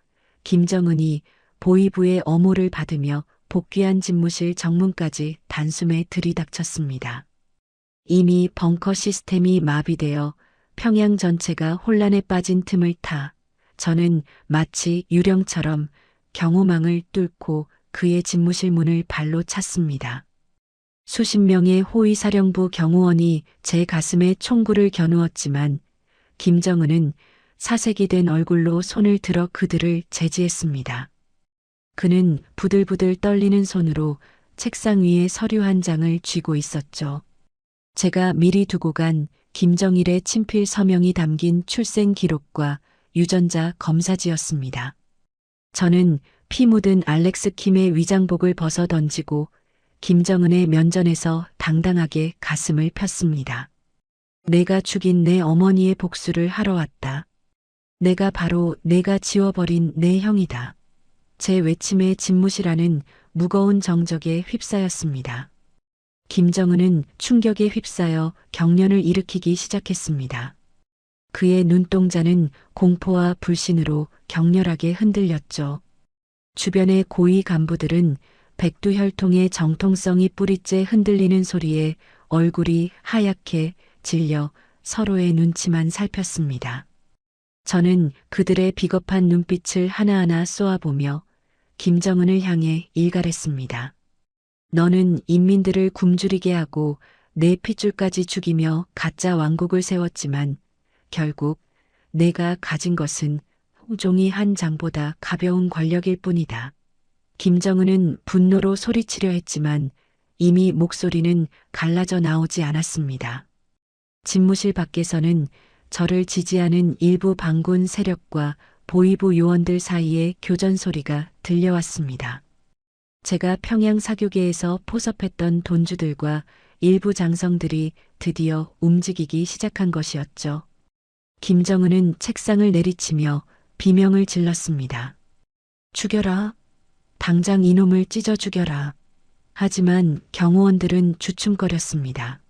[SPEAKER 3] 김정은이 보이부의 엄호를 받으며 복귀한 집무실 정문까지 단숨에 들이닥쳤습니다. 이미 벙커 시스템이 마비되어 평양 전체가 혼란에 빠진 틈을 타 저는 마치 유령처럼 경호망을 뚫고 그의 집무실 문을 발로 찼습니다. 수십 명의 호위사령부 경호원이 제 가슴에 총구를 겨누었지만 김정은은 사색이 된 얼굴로 손을 들어 그들을 제지했습니다. 그는 부들부들 떨리는 손으로 책상 위에 서류 한 장을 쥐고 있었죠. 제가 미리 두고 간 김정일의 친필 서명이 담긴 출생 기록과 유전자 검사지였습니다. 저는 피 묻은 알렉스 킴의 위장복을 벗어 던지고 김정은의 면전에서 당당하게 가슴을 폈습니다. 내가 죽인 내 어머니의 복수를 하러 왔다. 내가 바로 내가 지워버린 내 형이다. 제 외침에 집무실 안은 무거운 정적에 휩싸였습니다. 김정은은 충격에 휩싸여 경련을 일으키기 시작했습니다. 그의 눈동자는 공포와 불신으로 격렬하게 흔들렸죠. 주변의 고위 간부들은 백두혈통의 정통성이 뿌리째 흔들리는 소리에 얼굴이 하얗게 질려 서로의 눈치만 살폈습니다. 저는 그들의 비겁한 눈빛을 하나하나 쏘아보며 김정은을 향해 일갈했습니다. 너는 인민들을 굶주리게 하고 내 핏줄까지 죽이며 가짜 왕국을 세웠지만 결국 내가 가진 것은 종이 한 장보다 가벼운 권력일 뿐이다. 김정은은 분노로 소리치려 했지만 이미 목소리는 갈라져 나오지 않았습니다. 집무실 밖에서는 저를 지지하는 일부 반군 세력과 보위부 요원들 사이에 교전 소리가 들려왔습니다. 제가 평양 사교계에서 포섭했던 돈주들과 일부 장성들이 드디어 움직이기 시작한 것이었죠. 김정은은 책상을 내리치며 비명을 질렀습니다. 죽여라. 당장 이놈을 찢어 죽여라. 하지만 경호원들은 주춤거렸습니다.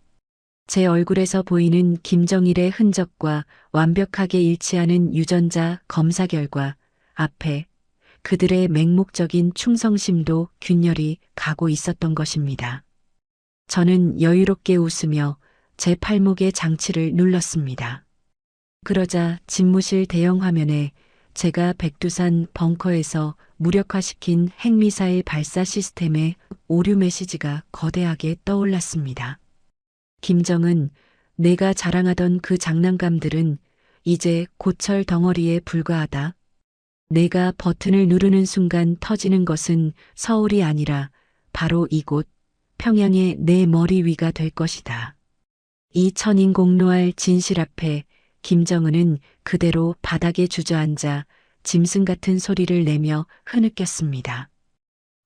[SPEAKER 3] 제 얼굴에서 보이는 김정일의 흔적과 완벽하게 일치하는 유전자 검사 결과 앞에 그들의 맹목적인 충성심도 균열이 가고 있었던 것입니다. 저는 여유롭게 웃으며 제 팔목에 장치를 눌렀습니다. 그러자 집무실 대형 화면에 제가 백두산 벙커에서 무력화시킨 핵미사일 발사 시스템의 오류 메시지가 거대하게 떠올랐습니다. 김정은, 내가 자랑하던 그 장난감들은 이제 고철 덩어리에 불과하다. 내가 버튼을 누르는 순간 터지는 것은 서울이 아니라 바로 이곳 평양의 내 머리 위가 될 것이다. 이 천인공노할 진실 앞에 김정은은 그대로 바닥에 주저앉아 짐승 같은 소리를 내며 흐느꼈습니다.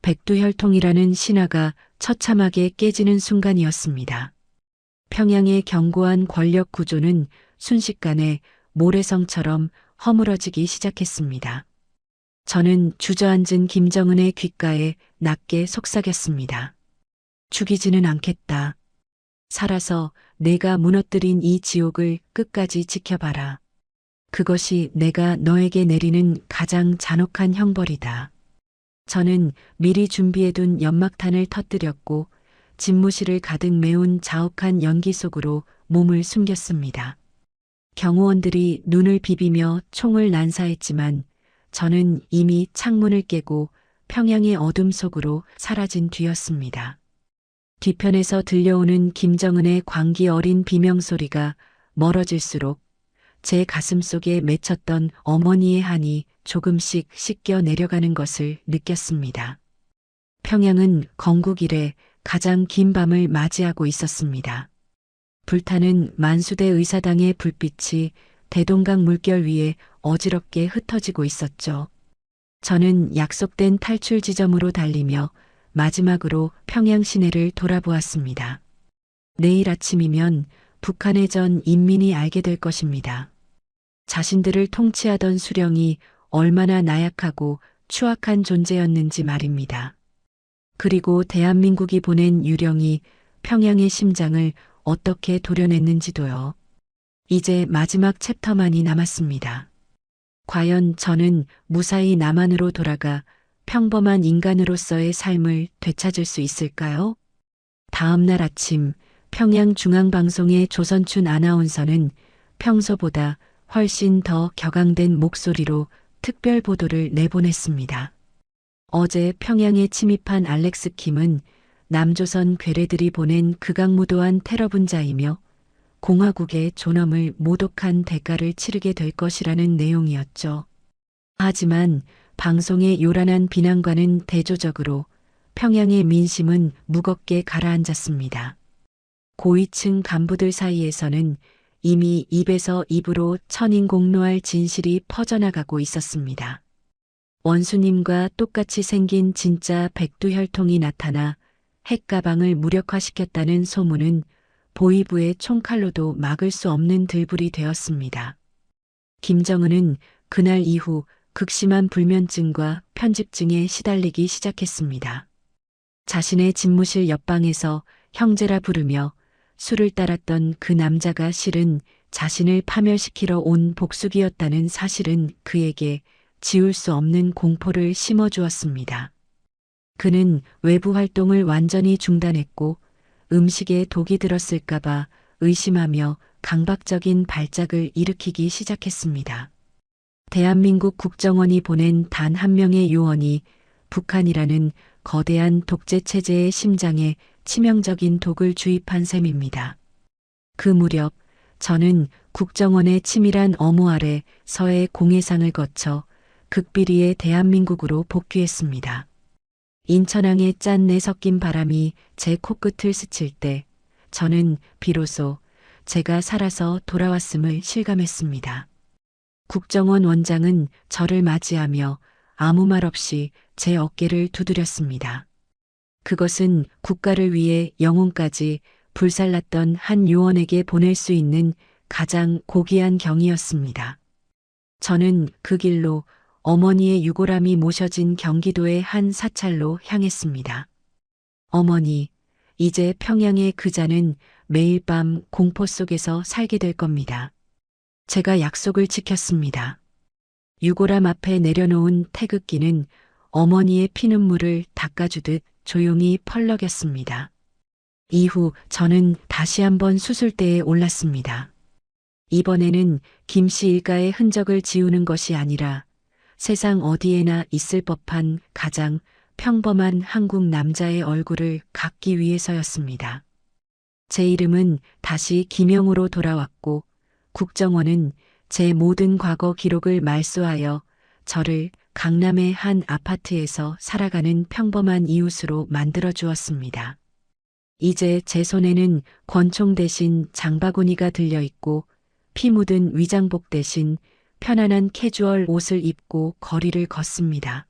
[SPEAKER 3] 백두혈통이라는 신화가 처참하게 깨지는 순간이었습니다. 평양의 견고한 권력 구조는 순식간에 모래성처럼 허물어지기 시작했습니다. 저는 주저앉은 김정은의 귓가에 낮게 속삭였습니다. 죽이지는 않겠다. 살아서 내가 무너뜨린 이 지옥을 끝까지 지켜봐라. 그것이 내가 너에게 내리는 가장 잔혹한 형벌이다. 저는 미리 준비해둔 연막탄을 터뜨렸고 집무실을 가득 메운 자욱한 연기 속으로 몸을 숨겼습니다. 경호원들이 눈을 비비며 총을 난사했지만 저는 이미 창문을 깨고 평양의 어둠 속으로 사라진 뒤였습니다. 뒤편에서 들려오는 김정은의 광기 어린 비명소리가 멀어질수록 제 가슴 속에 맺혔던 어머니의 한이 조금씩 씻겨 내려가는 것을 느꼈습니다. 평양은 건국 이래 가장 긴 밤을 맞이하고 있었습니다. 불타는 만수대 의사당의 불빛이 대동강 물결 위에 어지럽게 흩어지고 있었죠. 저는 약속된 탈출 지점으로 달리며 마지막으로 평양 시내를 돌아보았습니다. 내일 아침이면 북한의 전 인민이 알게 될 것입니다. 자신들을 통치하던 수령이 얼마나 나약하고 추악한 존재였는지 말입니다. 그리고 대한민국이 보낸 유령이 평양의 심장을 어떻게 도려냈는지도요. 이제 마지막 챕터만이 남았습니다. 과연 저는 무사히 남한으로 돌아가 평범한 인간으로서의 삶을 되찾을 수 있을까요? 다음 날 아침 평양중앙방송의 조선춘 아나운서는 평소보다 훨씬 더 격앙된 목소리로 특별 보도를 내보냈습니다. 어제 평양에 침입한 알렉스 킴은 남조선 괴뢰들이 보낸 극악무도한 테러 분자이며 공화국의 존엄을 모독한 대가를 치르게 될 것이라는 내용이었죠. 하지만 방송의 요란한 비난과는 대조적으로 평양의 민심은 무겁게 가라앉았습니다. 고위층 간부들 사이에서는 이미 입에서 입으로 천인공노할 진실이 퍼져나가고 있었습니다. 원수님과 똑같이 생긴 진짜 백두혈통이 나타나 핵가방을 무력화시켰다는 소문은 보위부의 총칼로도 막을 수 없는 들불이 되었습니다. 김정은은 그날 이후 극심한 불면증과 편집증에 시달리기 시작했습니다. 자신의 집무실 옆방에서 형제라 부르며 술을 따랐던 그 남자가 실은 자신을 파멸시키러 온 복수기였다는 사실은 그에게 지울 수 없는 공포를 심어주었습니다. 그는 외부 활동을 완전히 중단했고 음식에 독이 들었을까봐 의심하며 강박적인 발작을 일으키기 시작했습니다. 대한민국 국정원이 보낸 단 한 명의 요원이 북한이라는 거대한 독재 체제의 심장에 치명적인 독을 주입한 셈입니다. 그 무렵 저는 국정원의 치밀한 엄호 아래 서해 공해상을 거쳐 극비리의 대한민국으로 복귀했습니다. 인천항의 짠내 섞인 바람이 제 코끝을 스칠 때 저는 비로소 제가 살아서 돌아왔음을 실감했습니다. 국정원 원장은 저를 맞이하며 아무 말 없이 제 어깨를 두드렸습니다. 그것은 국가를 위해 영혼까지 불살랐던 한 요원에게 보낼 수 있는 가장 고귀한 경이었습니다. 저는 그 길로 어머니의 유골함이 모셔진 경기도의 한 사찰로 향했습니다. 어머니, 이제 평양의 그자는 매일 밤 공포 속에서 살게 될 겁니다. 제가 약속을 지켰습니다. 유골함 앞에 내려놓은 태극기는 어머니의 피눈물을 닦아주듯 조용히 펄럭였습니다. 이후 저는 다시 한번 수술대에 올랐습니다. 이번에는 김씨 일가의 흔적을 지우는 것이 아니라 세상 어디에나 있을 법한 가장 평범한 한국 남자의 얼굴을 갖기 위해서였습니다. 제 이름은 다시 김영우로 돌아왔고 국정원은 제 모든 과거 기록을 말소하여 저를 강남의 한 아파트에서 살아가는 평범한 이웃으로 만들어 주었습니다. 이제 제 손에는 권총 대신 장바구니가 들려 있고 피 묻은 위장복 대신 편안한 캐주얼 옷을 입고 거리를 걷습니다.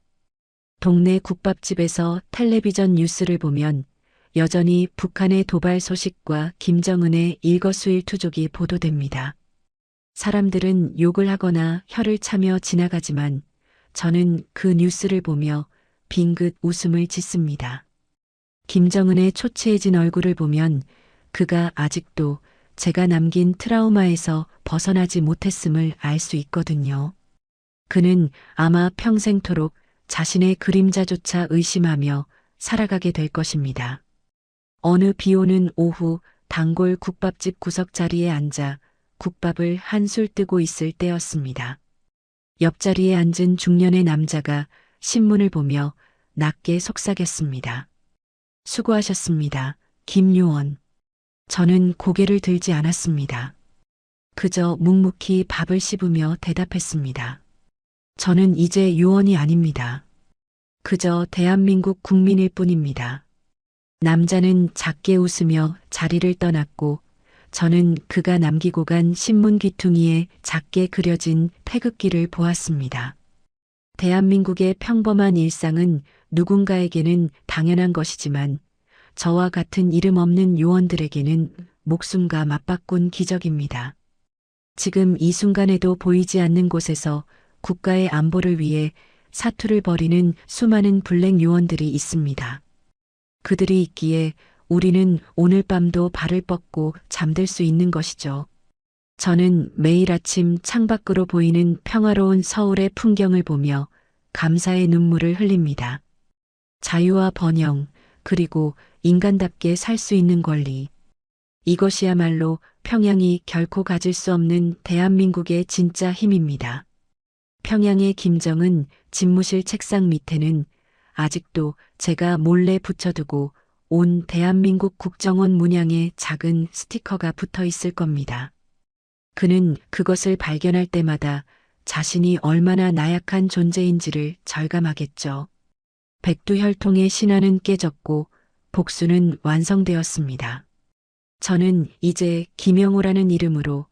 [SPEAKER 3] 동네 국밥집에서 텔레비전 뉴스를 보면 여전히 북한의 도발 소식과 김정은의 일거수일투족이 보도됩니다. 사람들은 욕을 하거나 혀를 차며 지나가지만 저는 그 뉴스를 보며 빙긋 웃음을 짓습니다. 김정은의 초췌해진 얼굴을 보면 그가 아직도 제가 남긴 트라우마에서 벗어나지 못했음을 알 수 있거든요. 그는 아마 평생토록 자신의 그림자조차 의심하며 살아가게 될 것입니다. 어느 비 오는 오후 단골 국밥집 구석자리에 앉아 국밥을 한술 뜨고 있을 때였습니다. 옆자리에 앉은 중년의 남자가 신문을 보며 낮게 속삭였습니다. 수고하셨습니다. 김요원. 저는 고개를 들지 않았습니다. 그저 묵묵히 밥을 씹으며 대답했습니다. 저는 이제 요원이 아닙니다. 그저 대한민국 국민일 뿐입니다. 남자는 작게 웃으며 자리를 떠났고 저는 그가 남기고 간 신문 귀퉁이에 작게 그려진 태극기를 보았습니다. 대한민국의 평범한 일상은 누군가에게는 당연한 것이지만 저와 같은 이름 없는 요원들에게는 목숨과 맞바꾼 기적입니다. 지금 이 순간에도 보이지 않는 곳에서 국가의 안보를 위해 사투를 벌이는 수많은 블랙 요원들이 있습니다. 그들이 있기에 우리는 오늘 밤도 발을 뻗고 잠들 수 있는 것이죠. 저는 매일 아침 창밖으로 보이는 평화로운 서울의 풍경을 보며 감사의 눈물을 흘립니다. 자유와 번영, 그리고 인간답게 살 수 있는 권리. 이것이야말로 평양이 결코 가질 수 없는 대한민국의 진짜 힘입니다. 평양의 김정은 집무실 책상 밑에는 아직도 제가 몰래 붙여두고 온 대한민국 국정원 문양의 작은 스티커가 붙어 있을 겁니다. 그는 그것을 발견할 때마다 자신이 얼마나 나약한 존재인지를 절감하겠죠. 백두혈통의 신화는 깨졌고 복수는 완성되었습니다. 저는 이제 김영호라는 이름으로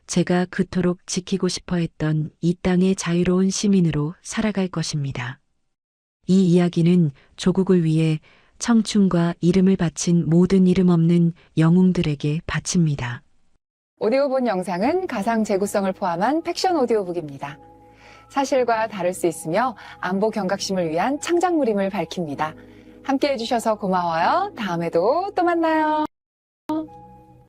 [SPEAKER 3] 제가 그토록 지키고 싶어 했던 이 땅의 자유로운 시민으로 살아갈 것입니다. 이 이야기는 조국을 위해 청춘과 이름을 바친 모든 이름 없는 영웅들에게 바칩니다.
[SPEAKER 4] 오디오본 영상은 가상 재구성을 포함한 팩션 오디오북입니다. 사실과 다를 수 있으며 안보 경각심을 위한 창작물임을 밝힙니다. 함께 해주셔서 고마워요. 다음에도 또 만나요.